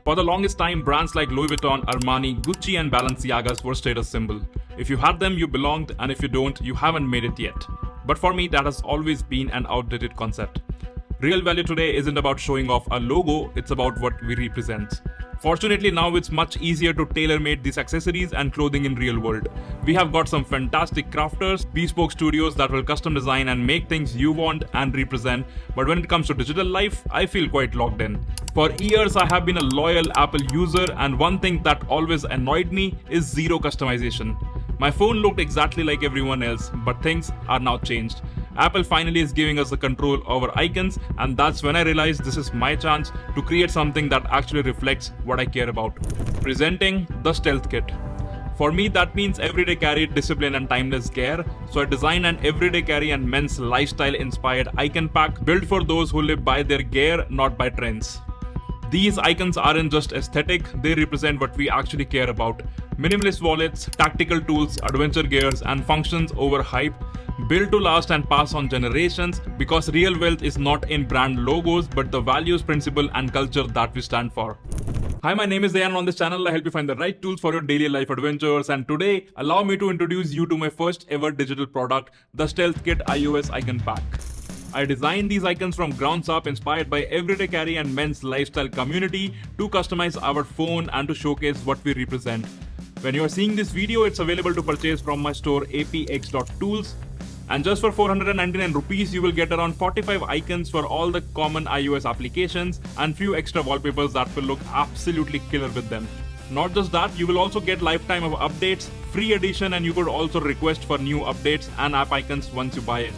For the longest time, brands like Louis Vuitton, Armani, Gucci and Balenciagas were status symbol. If you had them, you belonged, and if you don't, you haven't made it yet. But for me, that has always been an outdated concept. Real value today isn't about showing off a logo, it's about what we represent. Fortunately, now it's much easier to tailor-make these accessories and clothing in real world. We have got some fantastic crafters, bespoke studios that will custom design and make things you want and represent. But when it comes to digital life, I feel quite locked in. For years, I have been a loyal Apple user, and one thing that always annoyed me is zero customization. My phone looked exactly like everyone else, but things are now changed. Apple finally is giving us the control over icons, and that's when I realized this is my chance to create something that actually reflects what I care about. Presenting the StealthKit. For me, that means everyday carry, discipline and timeless gear. So I designed an everyday carry and men's lifestyle inspired icon pack built for those who live by their gear, not by trends. These icons aren't just aesthetic, they represent what we actually care about. Minimalist wallets, tactical tools, adventure gears and functions over hype, built to last and pass on generations, because real wealth is not in brand logos but the values, principle and culture that we stand for. Hi, my name is Ayan. On this channel I help you find the right tools for your daily life adventures, and today allow me to introduce you to my first ever digital product, the StealthKit iOS Icon Pack. I designed these icons from grounds up, inspired by everyday carry and men's lifestyle community, to customize our phone and to showcase what we represent. When you are seeing this video, it's available to purchase from my store apx.tools. And just for 499 rupees, you will get around 45 icons for all the common iOS applications and few extra wallpapers that will look absolutely killer with them. Not just that, you will also get lifetime of updates, free edition, and you could also request for new updates and app icons once you buy it.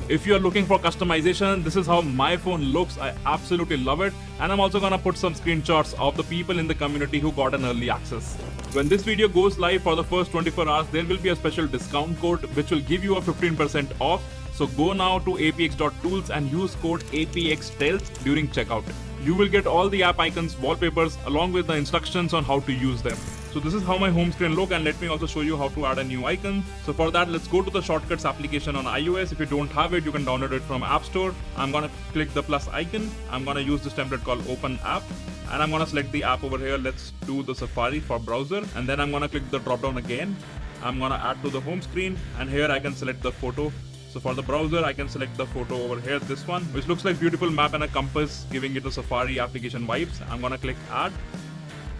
If you are looking for customization, this is how my phone looks. I absolutely love it, and I'm also gonna put some screenshots of the people in the community who got an early access. When this video goes live for the first 24 hours, there will be a special discount code which will give you a 15% off. So go now to apx.tools and use code APXStealth during checkout. You will get all the app icons, wallpapers along with the instructions on how to use them. So this is how my home screen look, and let me also show you how to add a new icon. So for that, let's go to the shortcuts application on iOS. If you don't have it, you can download it from App Store. I'm gonna click the plus icon. I'm gonna use this template called Open App, and I'm gonna select the app over here. Let's do the Safari for browser, and then I'm gonna click the drop down again. I'm gonna add to the home screen, and here I can select the photo. So for the browser, I can select the photo over here, this one, which looks like beautiful map and a compass, giving it the Safari application vibes. I'm gonna click add,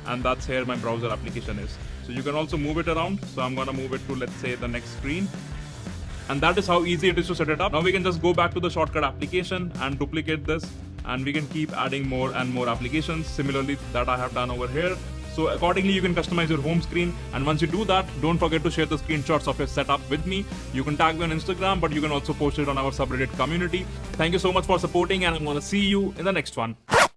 and that's here my browser application is. So you can also move it around. So I'm gonna move it to, let's say, the next screen. And that is how easy it is to set it up. Now we can just go back to the shortcut application and duplicate this, and we can keep adding more and more applications similarly that I have done over here. So accordingly, you can customize your home screen, and once you do that, don't forget to share the screenshots of your setup with me. You can tag me on Instagram, but you can also post it on our subreddit community. Thank you so much for supporting, and I'm gonna see you in the next one.